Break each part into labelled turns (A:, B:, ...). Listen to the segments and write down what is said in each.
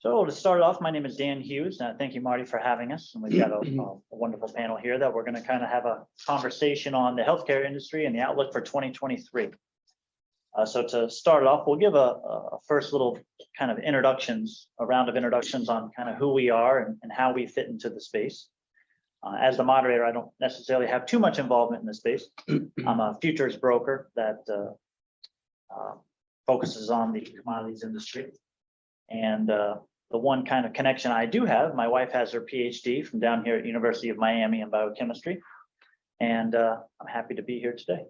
A: So to start off, my name is Dan Hughes. Thank you, Marty, for having us. And we've got a wonderful panel here that we're going to kind of have a conversation on the healthcare industry and the outlook for 2023. So to start off, we'll give a first little kind of a round of introductions on kind of who we are and how we fit into the space. As the moderator, I don't necessarily have too much involvement in this space. I'm a futures broker that focuses on the commodities industry. And the one kind of connection I do have, my wife has her PhD from down here at University of Miami in biochemistry. And I'm happy to be here today.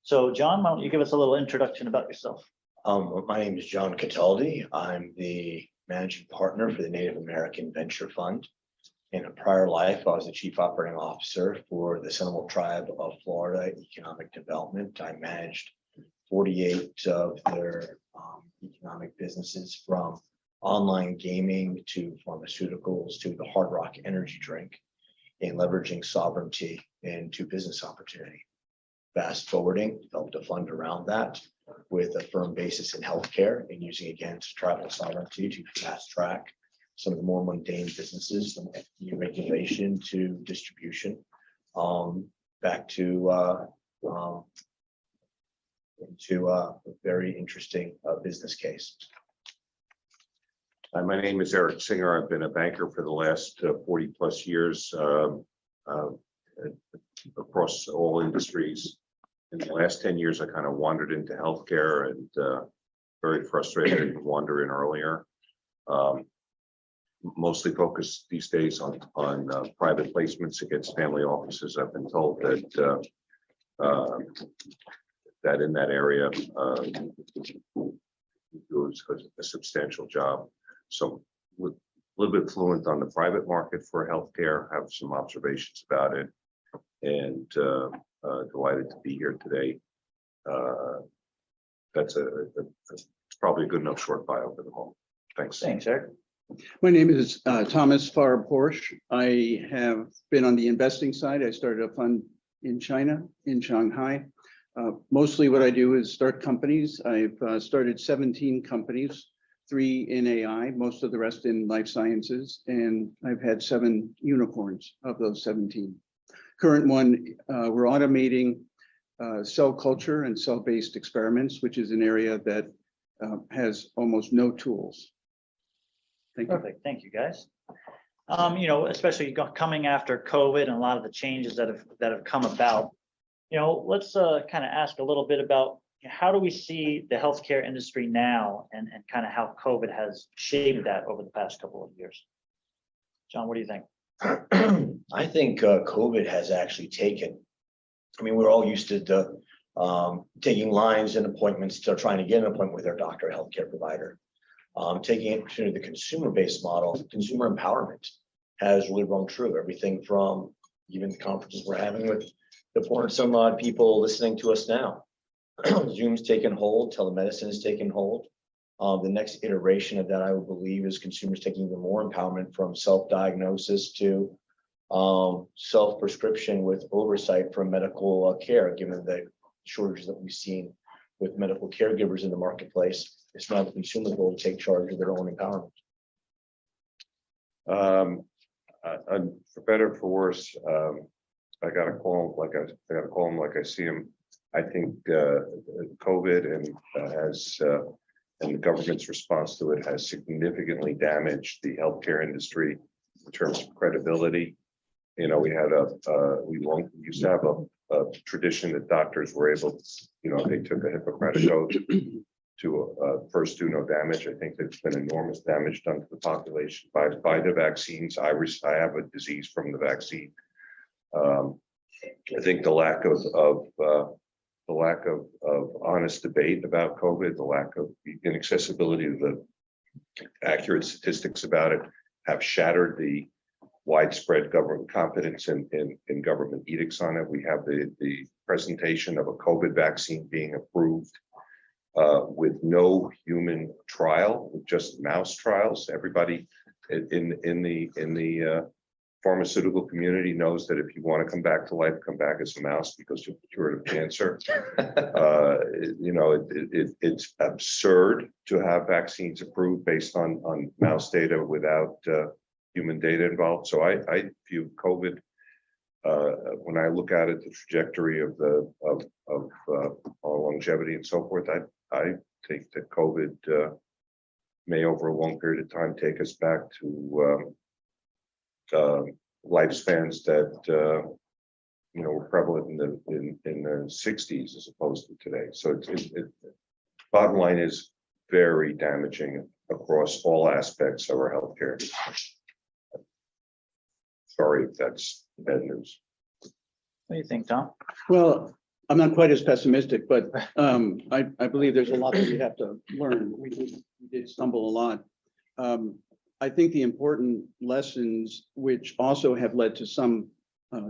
A: So John, why don't you give us a little introduction about yourself?
B: My name is John Cataldi. I'm the managing partner for the Native American Venture Fund. In a prior life, I was the chief operating officer for the Seminole Tribe of Florida Economic Development. I managed 48 of their economic businesses, from online gaming to pharmaceuticals to the Hard Rock energy drink, in leveraging sovereignty into business opportunity. Fast forwarding, developed a fund around that with a firm basis in healthcare and using again tribal sovereignty to fast track some of the more mundane businesses, from FDA regulation to distribution, back to into a very interesting business case.
C: My name is Eric Singer. I've been a banker for the last 40 plus years across all industries. In the last 10 years, I kind of wandered into healthcare and very frustrated to wander in earlier. Mostly focused these days on private placements against family offices. I've been told that that in that area was a substantial job. So a little bit fluent on the private market for healthcare, have some observations about it, and delighted to be here today. That's probably a good enough short bio for the moment. Thanks.
A: Thanks, Eric.
D: My name is Thomas Farr Porsche. I have been on the investing side. I started a fund in China, in Shanghai. Mostly what I do is start companies. I've started 17 companies, 3 in AI, most of the rest in life sciences, and I've had 7 unicorns of those 17. Current one, we're automating cell culture and cell-based experiments, which is an area that has almost no tools. Thank you.
A: Perfect. Thank you, guys. Especially coming after COVID and a lot of the changes that have come about. Let's kind of ask a little bit about how do we see the healthcare industry now, and kind of how COVID has shaped that over the past couple of years. John, what do you think?
B: I think COVID has actually we're all used to taking lines and appointments to trying to get an appointment with their doctor or healthcare provider. Taking it to the consumer-based model, consumer empowerment has really rung true. Everything from even the conferences we're having with the 400 some odd people listening to us now. Zoom's taken hold, telemedicine has taken hold. The next iteration of that, I would believe, is consumers taking even more empowerment, from self-diagnosis to self-prescription with oversight from medical care, given the shortages that we've seen with medical caregivers in the marketplace. It's now the consumer's goal to take charge of their own empowerment.
C: For better or for worse, I got to call him like I see him. I think COVID and the government's response to it has significantly damaged the healthcare industry in terms of credibility. We used to have a tradition that doctors were able to, they took a Hippocratic oath to first do no damage. I think there's been enormous damage done to the population by the vaccines. I have a disease from the vaccine. I think the lack of honest debate about COVID, the lack of inaccessibility of the accurate statistics about it, have shattered the widespread government confidence in government edicts on it. We have the presentation of a COVID vaccine being approved with no human trial, with just mouse trials. Everybody in the pharmaceutical community knows that if you want to come back to life, come back as a mouse because you're cured of cancer. It's absurd to have vaccines approved based on mouse data without human data involved. So I view COVID, when I look at it, the trajectory of our longevity and so forth, I think that COVID may over a long period of time take us back to lifespans that were prevalent in the 60s as opposed to today. So bottom line is very damaging across all aspects of our healthcare. Sorry if that's bad news.
A: What do you think, Tom?
D: Well, I'm not quite as pessimistic, but I believe there's a lot that we have to learn. We did stumble a lot. I think the important lessons, which also have led to some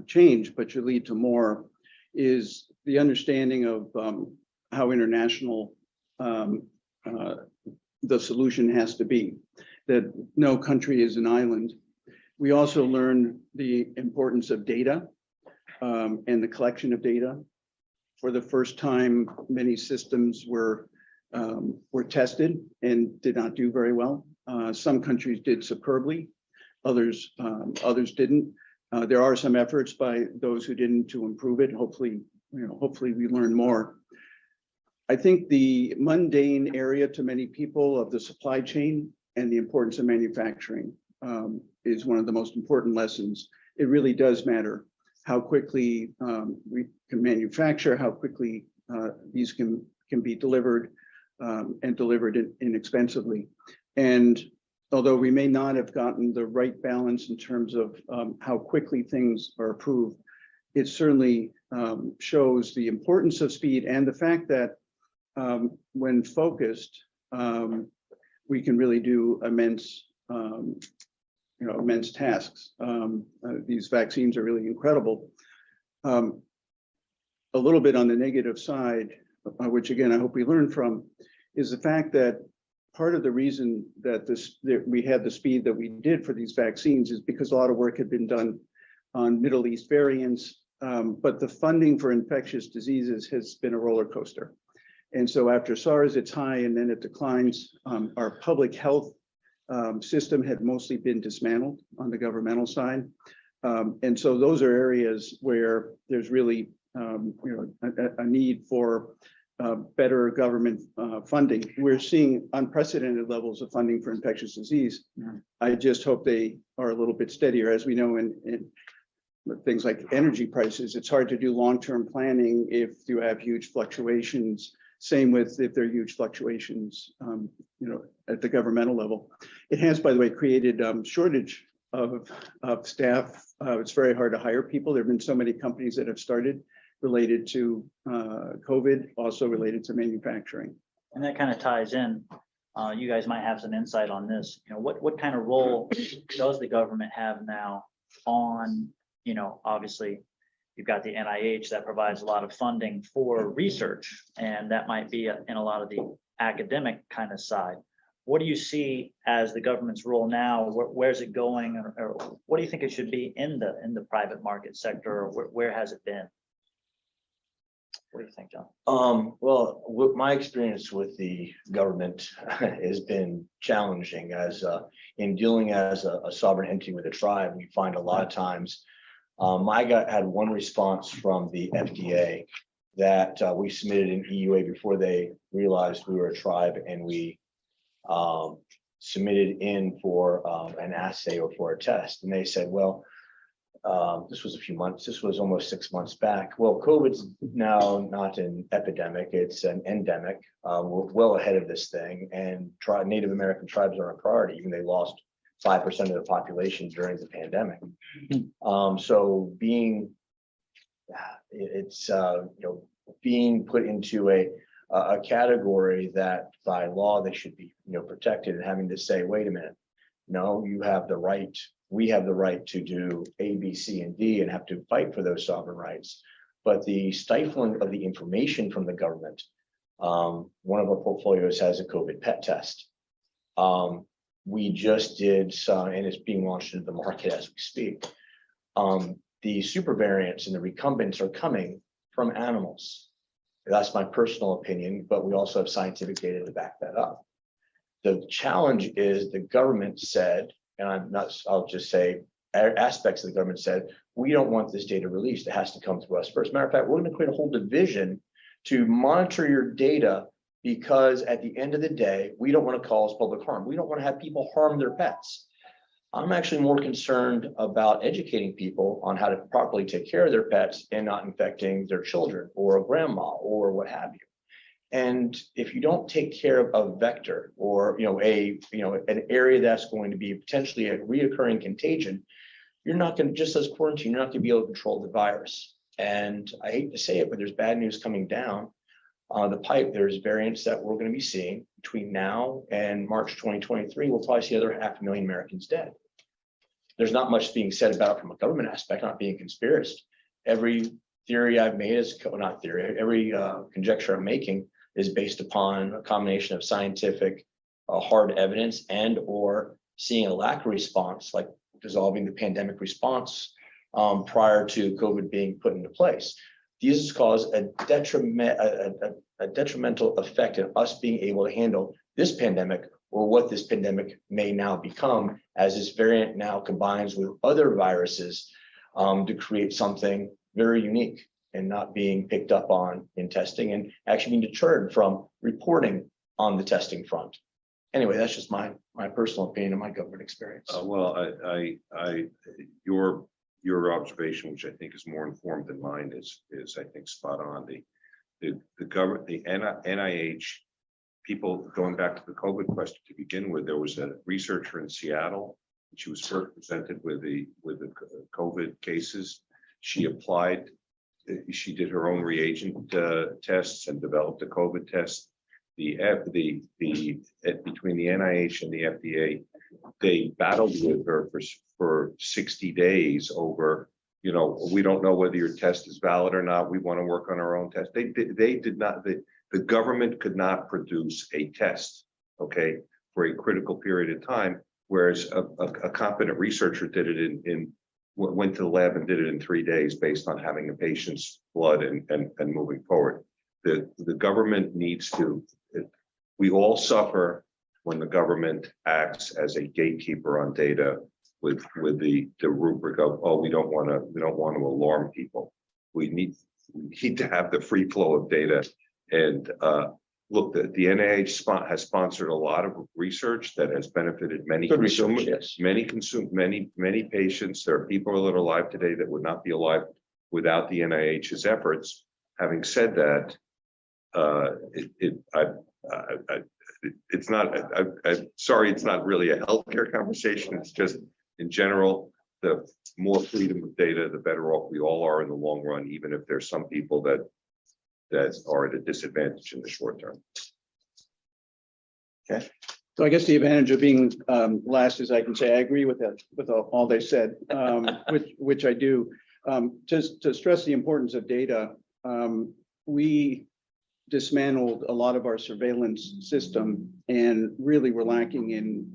D: change, but should lead to more, is the understanding of how international the solution has to be, that no country is an island. We also learned the importance of data and the collection of data. For the first time, many systems were tested and did not do very well. Some countries did superbly, others didn't. There are some efforts by those who didn't to improve it. Hopefully we learn more. I think the mundane area to many people of the supply chain and the importance of manufacturing is one of the most important lessons. It really does matter how quickly we can manufacture, how quickly these can be delivered and delivered inexpensively. And although we may not have gotten the right balance in terms of how quickly things are approved, it certainly shows the importance of speed and the fact that when focused, we can really do immense tasks. These vaccines are really incredible. A little bit on the negative side, which again, I hope we learn from, is the fact that part of the reason that we had the speed that we did for these vaccines is because a lot of work had been done on Middle East variants, but the funding for infectious diseases has been a roller coaster. And so after SARS, it's high and then it declines. Our public health system had mostly been dismantled on the governmental side. And so those are areas where there's really a need for better government funding. We're seeing unprecedented levels of funding for infectious disease. I just hope they are a little bit steadier. As we know in things like energy prices, it's hard to do long-term planning if you have huge fluctuations. Same with if there are huge fluctuations, at the governmental level. It has, by the way, created shortage of staff. It's very hard to hire people. There have been so many companies that have started related to COVID, also related to manufacturing.
A: And that kind of ties in. You guys might have some insight on this. What kind of role does the government have now on, obviously you've got the NIH that provides a lot of funding for research, and that might be in a lot of the academic kind of side. What do you see as the government's role now? Where's it going, or what do you think it should be in the private market sector, or where has it been? What do you think, John?
B: Well, my experience with the government has been challenging as in dealing as a sovereign entity with a tribe. We find a lot of times I had one response from the FDA that we submitted an EUA before they realized we were a tribe, and we submitted in for an assay or for a test. And they said, well, this was almost 6 months back. Well, COVID's now not an epidemic, it's an endemic. We're well ahead of this thing, and Native American tribes are a priority, even they lost 5% of the population during the pandemic. So being put into a category that by law they should be protected, and having to say, wait a minute, no, you have the right, we have the right to do A, B, C, and D, and have to fight for those sovereign rights. But the stifling of the information from the government, one of our portfolios has a COVID PET test. We just did some, and it's being launched into the market as we speak. the super variants and the recumbents are coming from animals. That's my personal opinion, but we also have scientific data to back that up. The challenge is the government said, and I'll just say aspects of the government said, we don't want this data released. It has to come through us first. Matter of fact, we're going to create a whole division to monitor your data, because at the end of the day, we don't want to cause public harm. We don't want to have people harm their pets. I'm actually more concerned about educating people on how to properly take care of their pets and not infecting their children or a grandma or what have you. And if you don't take care of a vector or an area that's going to be potentially a reoccurring contagion, you're not going to, just as quarantine, you're not going to be able to control the virus. And I hate to say it, but there's bad news coming down the pipe. There's variants that we're going to be seeing between now and March 2023. We'll probably see another 500,000 Americans dead. There's not much being said about it from a government aspect, not being conspiracist. Every theory I've made is not theory. Every conjecture I'm making is based upon a combination of scientific hard evidence and or seeing a lack of response, like dissolving the pandemic response prior to COVID being put into place. These has caused a detrimental effect in us being able to handle this pandemic, or what this pandemic may now become, as this variant now combines with other viruses to create something very unique and not being picked up on in testing and actually being deterred from reporting on the testing front. Anyway, that's just my personal opinion and my government experience.
C: Well, your observation, which I think is more informed than mine, is I think spot on. The government, the NIH, people, going back to the COVID question to begin with, there was a researcher in Seattle. She was first presented with the COVID cases. She applied. She did her own reagent tests and developed a COVID test. Between the NIH and the FDA, they battled with her for 60 days over, we don't know whether your test is valid or not. We want to work on our own test. They did not. The government could not produce a test, okay, for a critical period of time, whereas a competent researcher did it went to the lab and did it in 3 days based on having a patient's blood and moving forward. The government needs to. We all suffer when the government acts as a gatekeeper on data with the rubric of, oh, we don't want to alarm people. We need to have the free flow of data. And look, the NIH has sponsored a lot of research that has benefited many consumers, yes. many patients. There are people that are alive today that would not be alive without the NIH's efforts. Having said that, it's not. I'm sorry, it's not really a healthcare conversation. It's just in general, the more freedom of data, the better off we all are in the long run, even if there's some people that are at a disadvantage in the short term.
D: Okay. So I guess the advantage of being last is I can say I agree with that, with all they said, which I do. Just to stress the importance of data, we dismantled a lot of our surveillance system and really were lacking in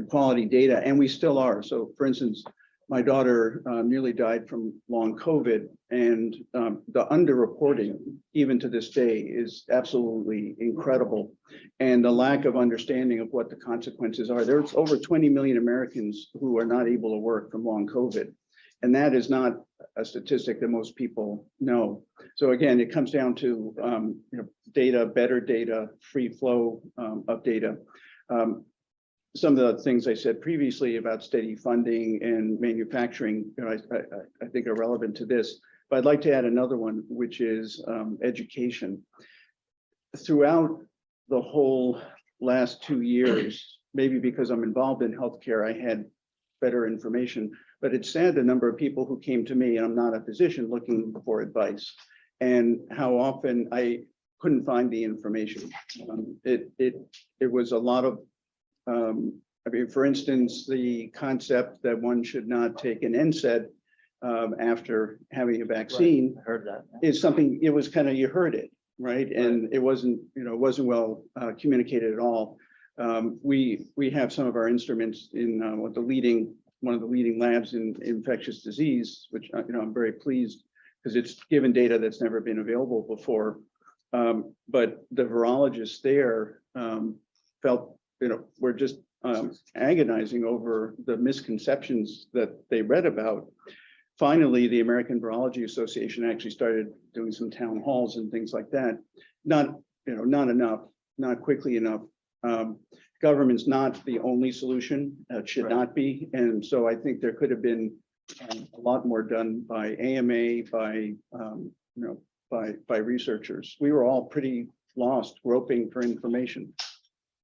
D: quality data, and we still are. So for instance, my daughter nearly died from long COVID, and the underreporting, even to this day, is absolutely incredible. And the lack of understanding of what the consequences are. There's over 20 million Americans who are not able to work from long COVID. And that is not a statistic that most people know. So again, it comes down to data, better data, free flow of data. Some of the things I said previously about steady funding and manufacturing, I think are relevant to this. But I'd like to add another one, which is education. Throughout the whole last 2 years, maybe because I'm involved in healthcare, I had better information. But it's sad the number of people who came to me, and I'm not a physician, looking for advice, and how often I couldn't find the information. It was a lot of, I mean, for instance, the concept that one should not take an NSAID after having a vaccine.
A: Right. I heard that.
D: Is something, it was kind of, you heard it, right? And it wasn't, it wasn't well communicated at all. We have some of our instruments in what the leading one of the leading labs in infectious disease, which, I'm very pleased because it's given data that's never been available before. But the virologists there felt, were just agonizing over the misconceptions that they read about. Finally, the American Virology Association actually started doing some town halls and things like that. Not enough, not quickly enough. Government's not the only solution, should not be. And so I think there could have been a lot more done by AMA, by researchers. We were all pretty lost, groping for information.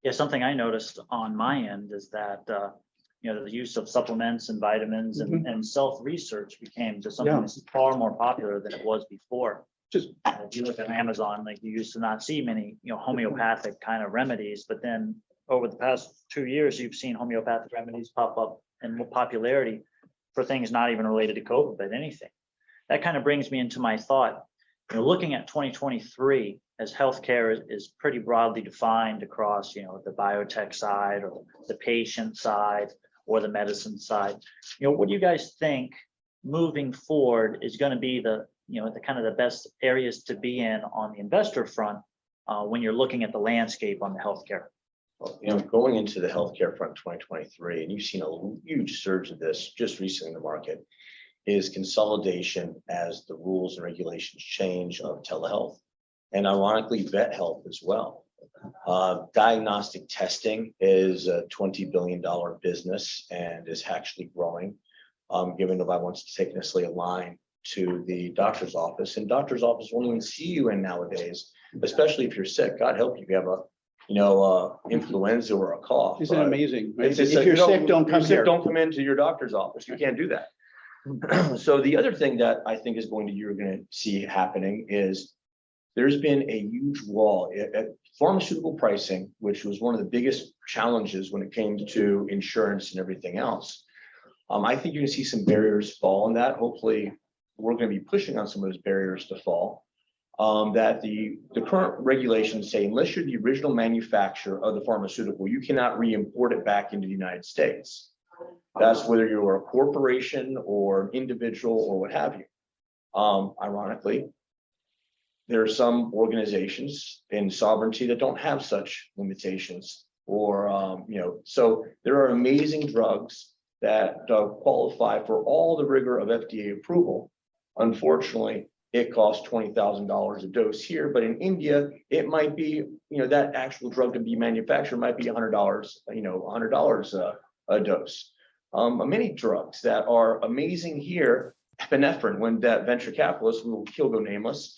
A: Yeah, something I noticed on my end is that, the use of supplements and vitamins and self-research became just something that's far more popular than it was before.
D: Just
A: If you look at Amazon, like you used to not see many, homeopathic kind of remedies, but then over the past 2 years, you've seen homeopathic remedies pop up in more popularity for things not even related to COVID, but anything. That kind of brings me into my thought, looking at 2023 as healthcare is pretty broadly defined across, the biotech side or the patient side or the medicine side. What do you guys think moving forward is going to be the kind of the best areas to be in on the investor front when you're looking at the landscape on the healthcare?
B: Well, going into the healthcare front 2023, and you've seen a huge surge of this just recently in the market, is consolidation as the rules and regulations change of telehealth and ironically vet health as well. Diagnostic testing is a $20 billion business and is actually growing, given nobody wants to take necessarily a line to the doctor's office, and doctor's office won't even see you in nowadays, especially if you're sick. God help you if you have a influenza or a cough.
D: Isn't it amazing? Right?
B: It's just
D: If you're sick, don't come here.
B: Don't come into your doctor's office. You can't do that. So the other thing that I think you're going to see happening is there's been a huge wall at pharmaceutical pricing, which was one of the biggest challenges when it came to insurance and everything else. I think you're going to see some barriers fall on that. Hopefully, we're going to be pushing on some of those barriers to fall. That the current regulations say, unless you're the original manufacturer of the pharmaceutical, you cannot re-import it back into the United States. That's whether you're a corporation or an individual or what have you. Ironically, there are some organizations in sovereignty that don't have such limitations, or so there are amazing drugs that qualify for all the rigor of FDA approval. Unfortunately, it costs $20,000 a dose here, but in India, it might be, that actual drug to be manufactured might be $100, $100 a dose. Many drugs that are amazing here, epinephrine, when that venture capitalist, he'll go nameless,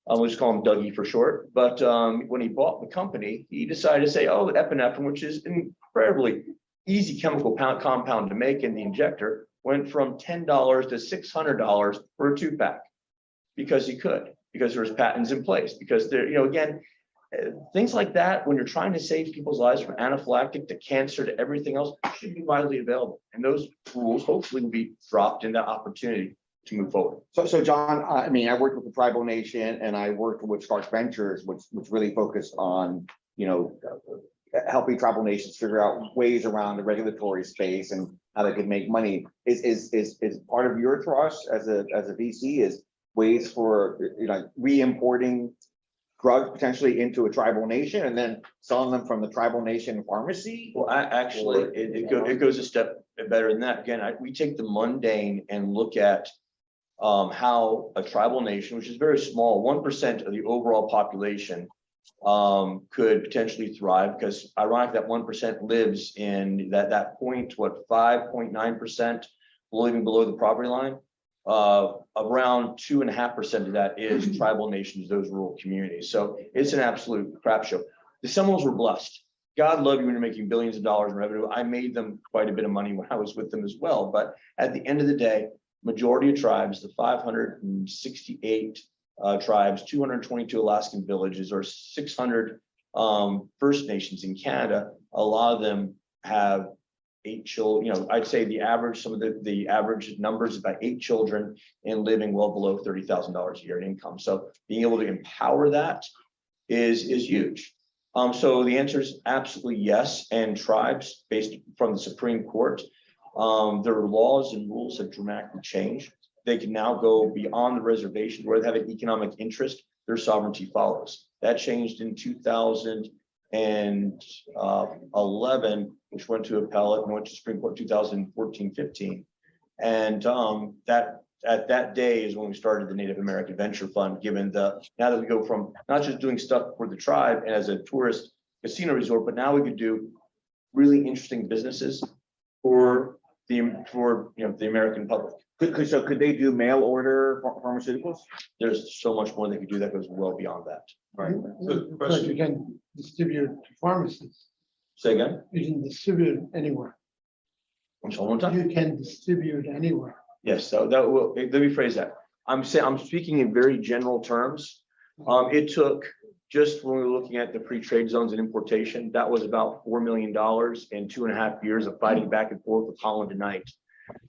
B: we'll just call him Dougie for short, but when he bought the company, he decided to say, oh, epinephrine, which is incredibly easy chemical compound to make in the injector, went from $10 to $600 for a 2-pack because there was patents in place, because there, again, things like that, when you're trying to save people's lives from anaphylactic to cancer to everything else, should be widely available. And those rules hopefully will be dropped in that opportunity to move forward.
E: So John, I worked with the Tribal Nation and I worked with Stark Ventures, which really focused on, helping tribal nations figure out ways around the regulatory space and how they could make money. Is part of your trust as a VC is ways for re-importing drugs potentially into a tribal nation and then selling them from the tribal nation pharmacy?
B: Well, it goes a step better than that. Again, we take the mundane and look at how a tribal nation, which is very small, 1% of the overall population, could potentially thrive, because ironically that 1% lives in that 5.9% living below the poverty line. Around 2.5% of that is tribal nations, those rural communities. So it's an absolute crap show. The Seminoles were blessed. God love you when you're making billions of dollars in revenue. I made them quite a bit of money when I was with them as well. But at the end of the day, majority of tribes, the 568 tribes, 222 Alaskan villages, or 600 First Nations in Canada, a lot of them have 8 children. I'd say the average, some of the average numbers is about 8 children and living well below $30,000 a year in income. So being able to empower that is huge. So the answer is absolutely yes. And tribes, based from the Supreme Court, their laws and rules have dramatically changed. They can now go beyond the reservation where they have an economic interest, their sovereignty follows. That changed in 2011, which went to appellate and went to Supreme Court 2014-15. And that at that day is when we started the Native American Venture Fund, given now that we go from not just doing stuff for the tribe and as a tourist casino resort, but now we could do really interesting businesses for the American public.
E: So could they do mail order pharmaceuticals?
B: There's so much more they could do that goes well beyond that.
C: Right.
F: But you can distribute to pharmacies.
B: Say again?
F: You can distribute anywhere.
B: I'm sorry, one time?
F: You can distribute anywhere.
B: Yes, so that will, let me phrase that. I'm speaking in very general terms. It took, just when we were looking at the free trade zones and importation, that was about $4 million in 2.5 years of fighting back and forth with Holland and Knight.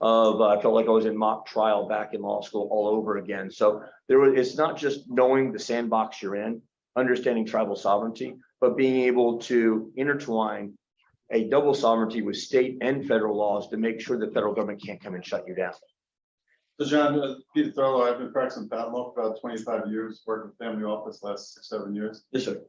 B: I felt like I was in mock trial back in law school all over again. So it's not just knowing the sandbox you're in, understanding tribal sovereignty, but being able to intertwine a double sovereignty with state and federal laws to make sure the federal government can't come and shut you down.
G: So John, Peter Thurlow, I've been practicing patent law for about 25 years, worked with family office last 6-7 years.
B: Yes, sir.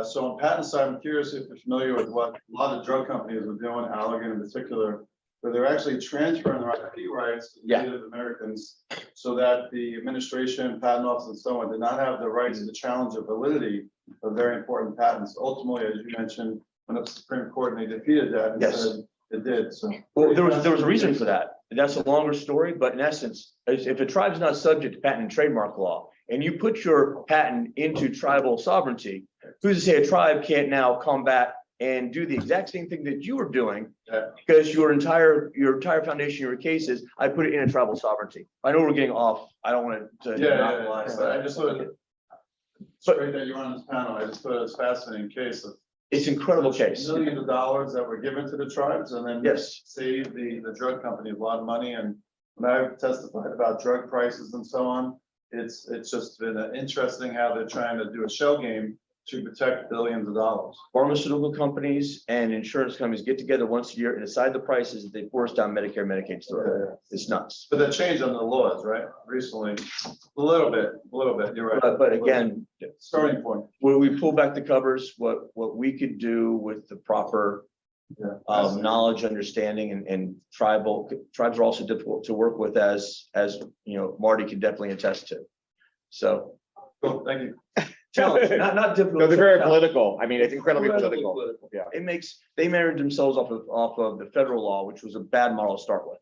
G: So on patent side, I'm curious if you're familiar with what a lot of drug companies are doing, Allergan in particular, where they're actually transferring their IP rights to Native Americans so that the administration, patent office and so on did not have the rights to challenge the validity of very important patents. Ultimately, as you mentioned, went up to the Supreme Court and they defeated that and said it did. So
B: Well, there was a reason for that. That's a longer story, but in essence, if a tribe's not subject to patent and trademark law, and you put your patent into tribal sovereignty, who's to say a tribe can't now come back and do the exact same thing that you were doing? Because your entire foundation, your case is, I put it in a tribal sovereignty. I know we're getting off. I don't want to.
G: I just thought it's great that you're on this panel. I just thought it was fascinating case of
B: It's an incredible case.
G: millions of dollars that were given to the tribes and then
B: Yes.
G: save the drug company a lot of money. And when I've testified about drug prices and so on, it's just been interesting how they're trying to do a shell game to protect billions of dollars.
B: Pharmaceutical companies and insurance companies get together once a year and decide the prices that they force down Medicare, Medicaid through. It's nuts.
G: But that changed under the laws, right? Recently, a little bit, you're right.
B: But again,
G: Starting point.
B: when we pull back the covers, what we could do with the proper knowledge, understanding, and tribes are also difficult to work with, as you know, Marty can definitely attest to. So
G: Cool, thank you.
B: challenge, not difficult.
E: No, they're very
B: challenge.
E: political. I mean, it's incredibly political. Yeah.
B: They married themselves off of the federal law, which was a bad model to start with.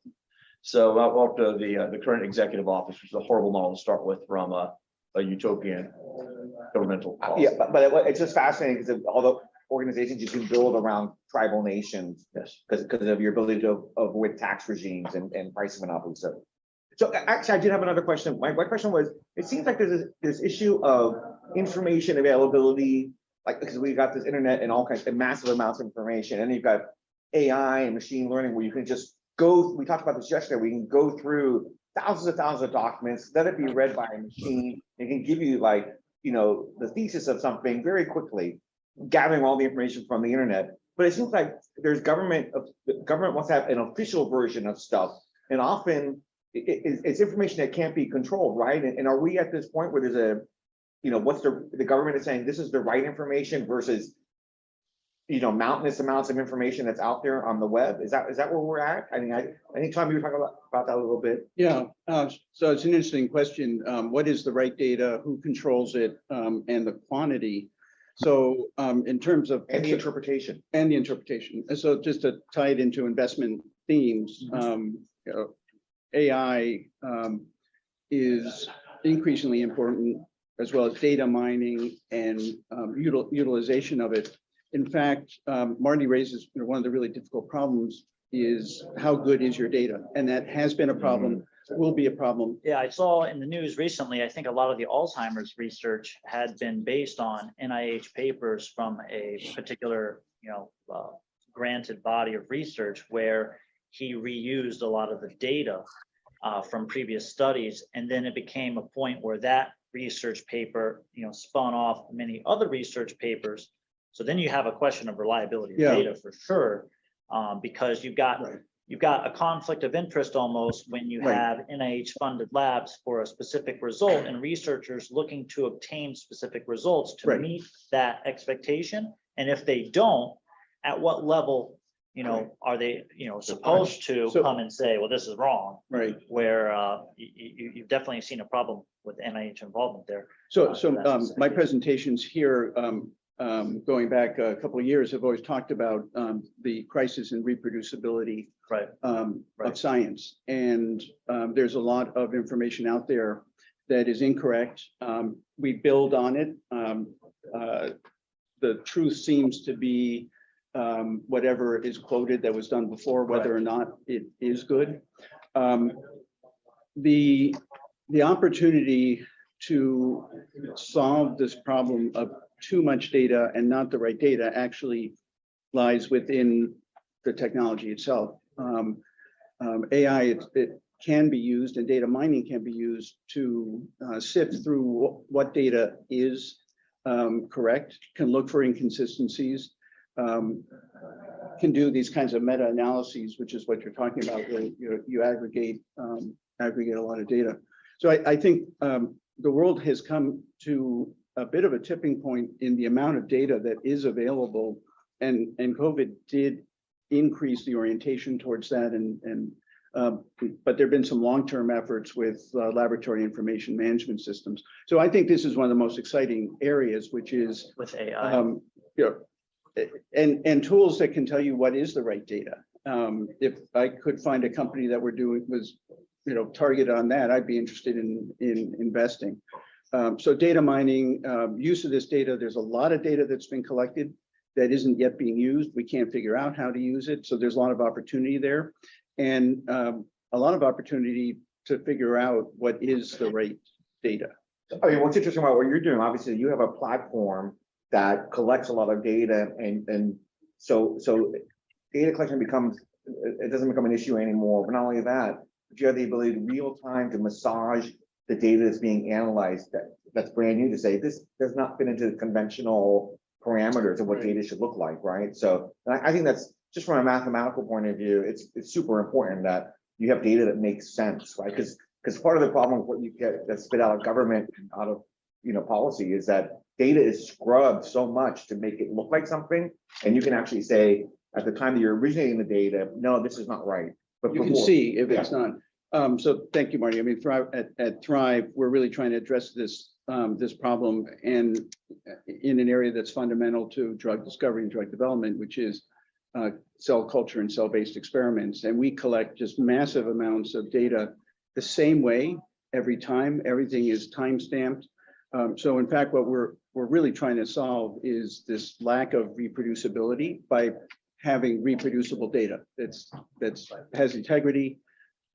B: So off to the current executive office, which is a horrible model to start with from a utopian governmental policy.
E: Yeah, but it's just fascinating because of all the organizations you can build around tribal nations.
B: Yes.
E: Because of your ability to avoid tax regimes and price monopolies. So actually, I did have another question. My question was, it seems like there's this issue of information availability, like because we've got this internet and all kinds of massive amounts of information, and you've got AI and machine learning where you can just go. We talked about this yesterday. We can go through thousands of documents, let it be read by a machine. It can give you the thesis of something very quickly, gathering all the information from the internet. But it seems like there's the government wants to have an official version of stuff, and often it's information that can't be controlled, right? And are we at this point where there's what's the government is saying this is the right information versus mountainous amounts of information that's out there on the web? Is that where we're at? I mean, I think Tom, you were talking about that a little bit.
D: Yeah, so it's an interesting question. What is the right data? Who controls it? And the quantity. So in terms of
E: And the interpretation.
D: and the interpretation. And so just to tie it into investment themes, AI is increasingly important, as well as data mining and utilization of it. In fact, Marty raises one of the really difficult problems is how good is your data? And that has been a problem, will be a problem.
A: Yeah, I saw in the news recently, I think a lot of the Alzheimer's research had been based on NIH papers from a particular, granted body of research where he reused a lot of the data from previous studies. And then it became a point where that research paper, spun off many other research papers. So then you have a question of reliability of data for sure, because you've got you've got a conflict of interest almost when you
D: Right.
A: have NIH-funded labs for a specific result and researchers looking to obtain specific results to
D: Right.
A: meet that expectation. And if they don't, at what level, are they, supposed to
D: So-
A: come and say, well, this is wrong?
D: Right.
A: Where you've definitely seen a problem with NIH involvement there.
D: So,
A: That's
D: my
A: specific. presentations
D: presentations here, going back a couple of years, have always talked about the crisis in reproducibility
A: Right. Right.
D: of science. And there's a lot of information out there that is incorrect. We build on it. The truth seems to be whatever is quoted that was done before, whether or not it is good. The opportunity to solve this problem of too much data and not the right data actually lies within the technology itself. AI, it can be used, and data mining can be used to sift through what data is correct, can look for inconsistencies, can do these kinds of meta-analyses, which is what you're talking about, where you aggregate a lot of data. So I think the world has come to a bit of a tipping point in the amount of data that is available, and COVID did increase the orientation towards that, but there've been some long-term efforts with laboratory information management systems. So I think this is one of the most exciting areas, which is
A: With AI.
D: and tools that can tell you what is the right data. If I could find a company that was targeted on that, I'd be interested in investing. So data mining, use of this data, there's a lot of data that's been collected that isn't yet being used. We can't figure out how to use it. So there's a lot of opportunity there, and a lot of opportunity to figure out what is the right data.
E: I mean, what's interesting about what you're doing, obviously, you have a platform that collects a lot of data, and so data collection it doesn't become an issue anymore. But not only that, but you have the ability to real time to massage the data that's being analyzed that's brand new, to say this does not fit into the conventional parameters of what data should look like, right? So I think that's just from a mathematical point of view, it's super important that you have data that makes sense, right? Because part of the problem with what you get that's spit out of government and out of policy is that data is scrubbed so much to make it look like something, and you can actually say at the time that you're originating the data, no, this is not right. But
D: You can
E: before-
D: see if it's not. So thank you, Marty. I mean, at Thrive, we're really trying to address this problem, and in an area that's fundamental to drug discovery and drug development, which is cell culture and cell-based experiments. And we collect just massive amounts of data the same way every time. Everything is time-stamped. So in fact, what we're really trying to solve is this lack of reproducibility by having reproducible data that has integrity,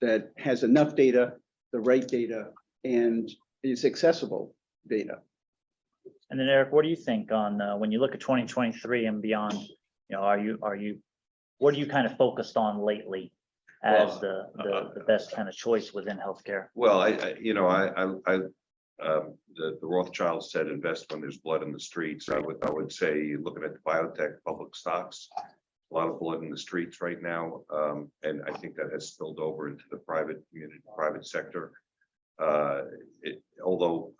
D: that has enough data, the right data, and is accessible data.
A: And then Eric, what do you think on when you look at 2023 and beyond? What are you kind of focused on lately as the best kind of choice within healthcare?
C: Well, the Rothschild said invest when there's blood in the streets. I would say, looking at the biotech public stocks, a lot of blood in the streets right now, and I think that has spilled over into the private community, private sector. Although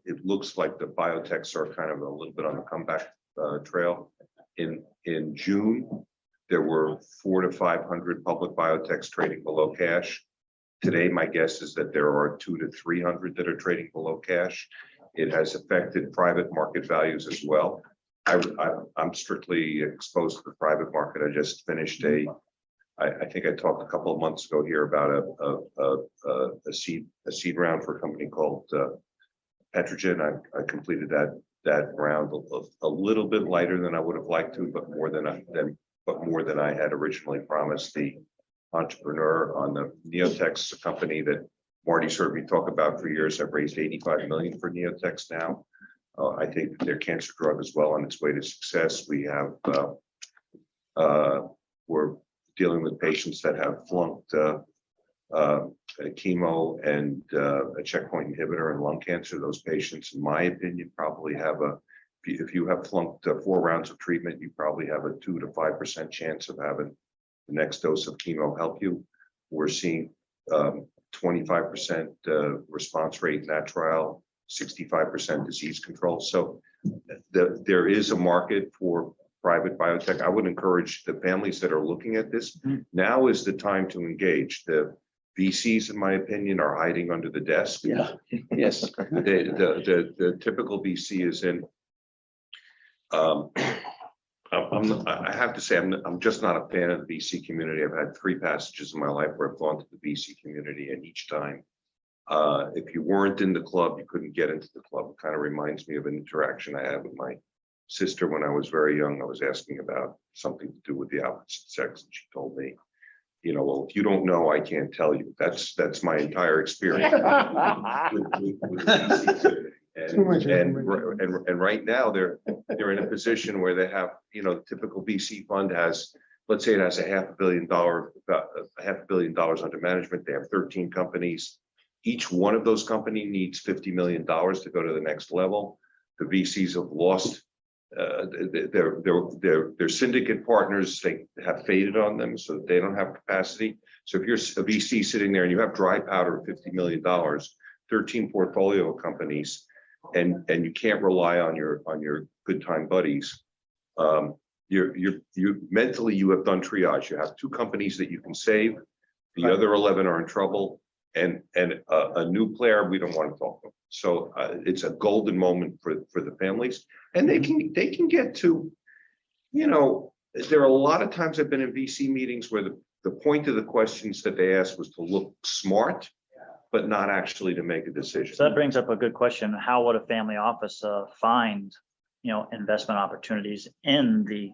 C: it looks like the biotechs are kind of a little bit on the comeback trail. In June, there were 400 to 500 public biotechs trading below cash. Today, my guess is that there are 200 to 300 that are trading below cash. It has affected private market values as well. I'm strictly exposed to the private market. I just finished I think I talked a couple of months ago here about a seed round for a company called Petrogen. I completed that round a little bit lighter than I would have liked to, but more than I had originally promised. The entrepreneur on the Neotex, a company that Marty's heard me talk about for years. I've raised $85 million for Neotex now. I think that their cancer drug is well on its way to success. We have we're dealing with patients that have flunked chemo and a checkpoint inhibitor and lung cancer. Those patients, in my opinion, probably have if you have flunked 4 rounds of treatment, you probably have a 2 to 5% chance of having the next dose of chemo help you. We're seeing 25% response rate in that trial, 65% disease control. So there is a market for private biotech. I would encourage the families that are looking at this. Now is the time to engage. The VCs, in my opinion, are hiding under the desk.
D: Yeah, yes.
C: The typical VC is in. I have to say, I'm just not a fan of the VC community. I've had 3 passages in my life where I've gone to the VC community, and each time, if you weren't in the club, you couldn't get into the club. It kind of reminds me of an interaction I had with my sister when I was very young. I was asking about something to do with the opposite sex, and she told me, you know, well, if you don't know, I can't tell you. That's my entire experience with the VC community.
F: Too much
C: And right now they're in a position where they have, you know, the typical VC fund has, let's say it has $500 million, about $500 million under management. They have 13 companies. Each one of those companies needs $50 million to go to the next level. The VCs have lost their syndicate partners. They have faded on them, so they don't have capacity. So if you're a VC sitting there and you have dry powder of $50 million, 13 portfolio companies, and you can't rely on your good time buddies, you mentally you have done triage. You have 2 companies that you can save, the other 11 are in trouble, and a new player we don't want to talk to. So it's a golden moment for the families, and they can get to, you know, there are a lot of times I've been in VC meetings where the point of the questions that they asked was to look smart, but not actually to make a decision.
A: So that brings up a good question. How would a family office find, you know, investment opportunities in the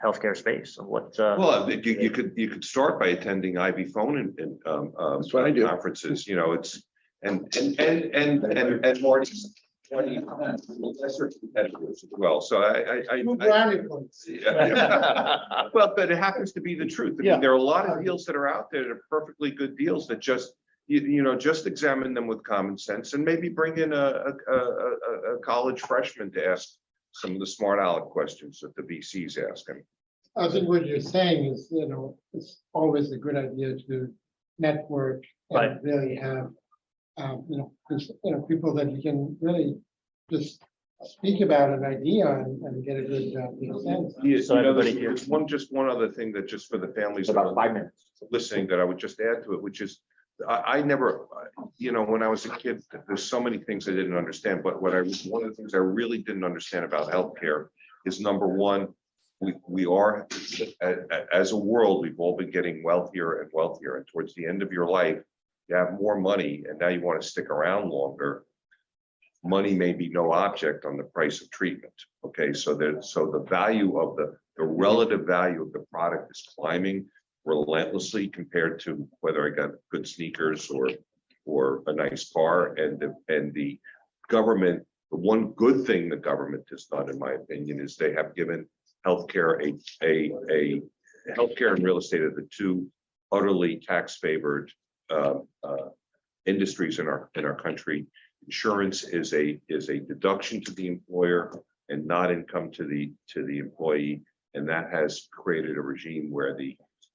A: healthcare space? What?
C: Well, you could start by attending IvyFON and
D: That's what I do.
C: conferences. You know, it's and Marty's lesser competitors as well. So well, but it happens to be the truth. I mean, there are a lot of deals that are out there that are perfectly good deals that just you know, just examine them with common sense, and maybe bring in a college freshman to ask some of the smart aleck questions that the VCs ask him.
F: I think what you're saying is, you know, it's always a good idea to network and
A: Right.
F: really have, you know, people that you can really just speak about an idea and get a good you know, sense.
A: So
C: You know,
A: everybody
C: there's one other thing that just for the families
E: It's about 5 minutes.
C: listening that I would just add to it, which is I never, you know, when I was a kid, there's so many things I didn't understand, but one of the things I really didn't understand about healthcare is, number one, we are, as a world, we've all been getting wealthier and wealthier, and towards the end of your life, you have more money, and now you want to stick around longer. Money may be no object on the price of treatment. Okay, so the value of the relative value of the product is climbing relentlessly compared to whether I got good sneakers or a nice car. And the government, the one good thing the government has done, in my opinion, is they have given healthcare a healthcare and real estate are the 2 utterly tax favored industries in our country. Insurance is a deduction to the employer and not income to the employee, and that has created a regime where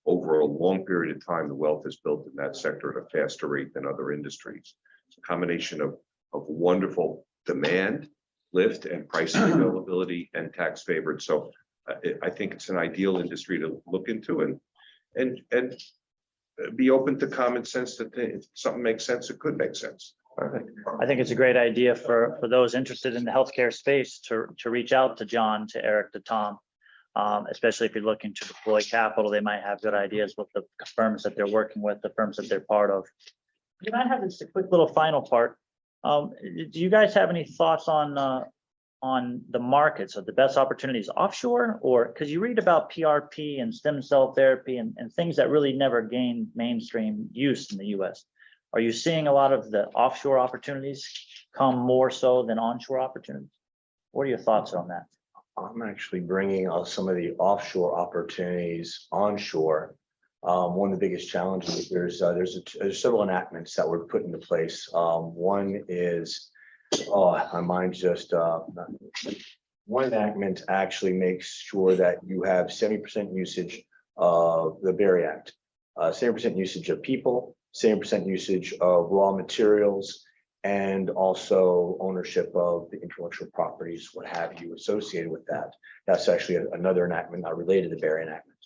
C: over a long period of time, the wealth is built in that sector at a faster rate than other industries. It's a combination of wonderful demand lift and pricing availability and tax favored. So I think it's an ideal industry to look into and be open to common sense that if something makes sense, it could make sense.
A: I think it's a great idea for those interested in the healthcare space to reach out to John, to Eric, to Tom. Especially if you're looking to deploy capital, they might have good ideas with the firms that they're working with, the firms that they're part of. Can I have just a quick little final part? Do you guys have any thoughts on the markets of the best opportunities offshore, or because you read about PRP and stem cell therapy and things that really never gained mainstream use in the US? Are you seeing a lot of the offshore opportunities come more so than onshore opportunities? What are your thoughts on that?
B: I'm actually bringing some of the offshore opportunities onshore. One of the biggest challenges, there's several enactments that were put into place. One is, my mind just, one enactment actually makes sure that you have 70% usage of the Berry Act. Same percent usage of people, same percent usage of raw materials, and also ownership of the intellectual properties, what have you, associated with that. That's actually another enactment not related to the Berry enactment.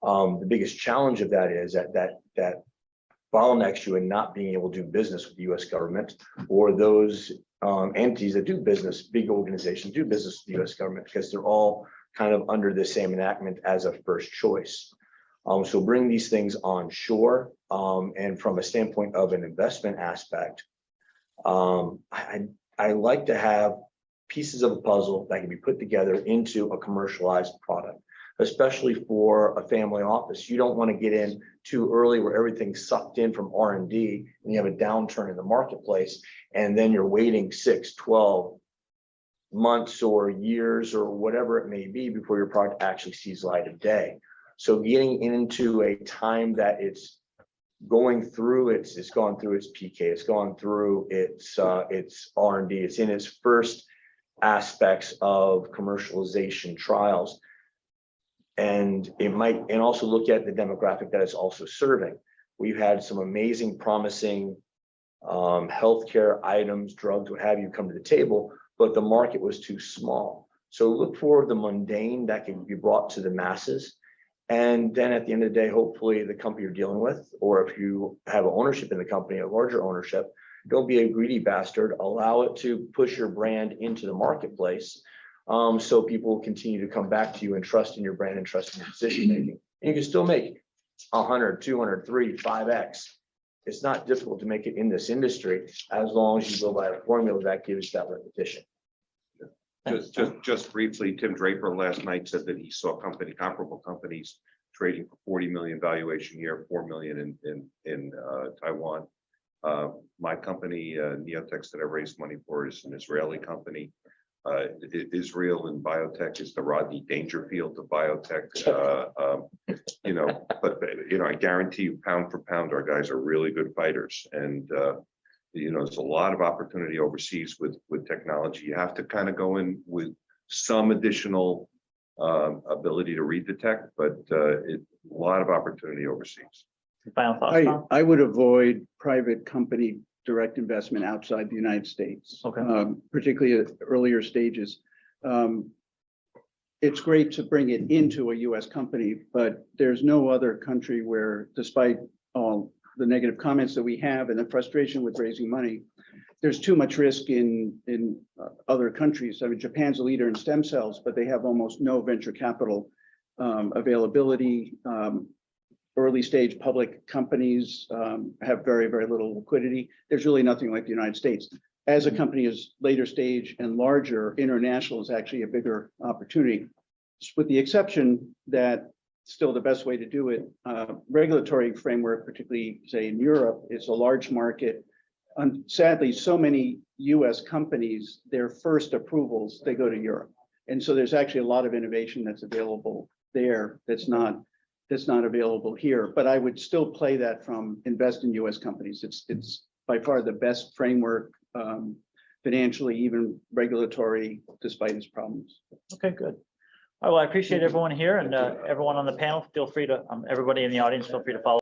B: The biggest challenge of that is that bottlenecks you in not being able to do business with the US government or those entities that do business, big organizations do business with the US government because they're all kind of under the same enactment as a first choice. So bring these things onshore, and from a standpoint of an investment aspect, I like to have pieces of a puzzle that can be put together into a commercialized product, especially for a family office. You don't want to get in too early where everything's sucked in from R&D and you have a downturn in the marketplace, and then you're waiting 6, 12 months or years or whatever it may be before your product actually sees light of day. So getting into a time that it's going through it's gone through its PK, it's gone through its R&D, it's in its first aspects of commercialization trials. And it might, and also look at the demographic that it's also serving. We've had some amazing, promising healthcare items, drugs, what have you, come to the table, but the market was too small. So look for the mundane that can be brought to the masses. And then at the end of the day, hopefully the company you're dealing with, or if you have ownership in the company, a larger ownership, don't be a greedy bastard. Allow it to push your brand into the marketplace, so people will continue to come back to you and trust in your brand and trust in your decision making. And you can still make 100, 200, 3, 5x. It's not difficult to make it in this industry as long as you go by a formula that gives that repetition.
C: Just briefly, Tim Draper last night said that he saw comparable companies trading for 40 million valuation here, 4 million in Taiwan. My company, Neotex, that I raised money for, is an Israeli company. Israel and biotech is the Rodney Dangerfield of biotech. But I guarantee you, pound for pound, our guys are really good fighters, and there's a lot of opportunity overseas with technology. You have to kind of go in with some additional ability to read the tech, but a lot of opportunity overseas.
A: Final thoughts, Tom?
D: I would avoid private company direct investment outside the United States,
A: Okay.
D: Particularly at earlier stages. It's great to bring it into a US company, but there's no other country where, despite all the negative comments that we have and the frustration with raising money, there's too much risk in other countries. I mean, Japan's a leader in stem cells, but they have almost no venture capital availability. Early stage public companies have very, very little liquidity. There's really nothing like the United States. As a company is later stage and larger, international is actually a bigger opportunity, with the exception that still the best way to do it, regulatory framework, particularly say in Europe, it's a large market. Sadly, so many US companies, their first approvals, they go to Europe. And so there's actually a lot of innovation that's available there that's not available here. But I would still play that from invest in US companies. It's by far the best framework, financially, even regulatory, despite its problems.
A: Okay, good. All right, well, I appreciate everyone here, and everyone on the panel. Feel free to, everybody in the audience, feel free to follow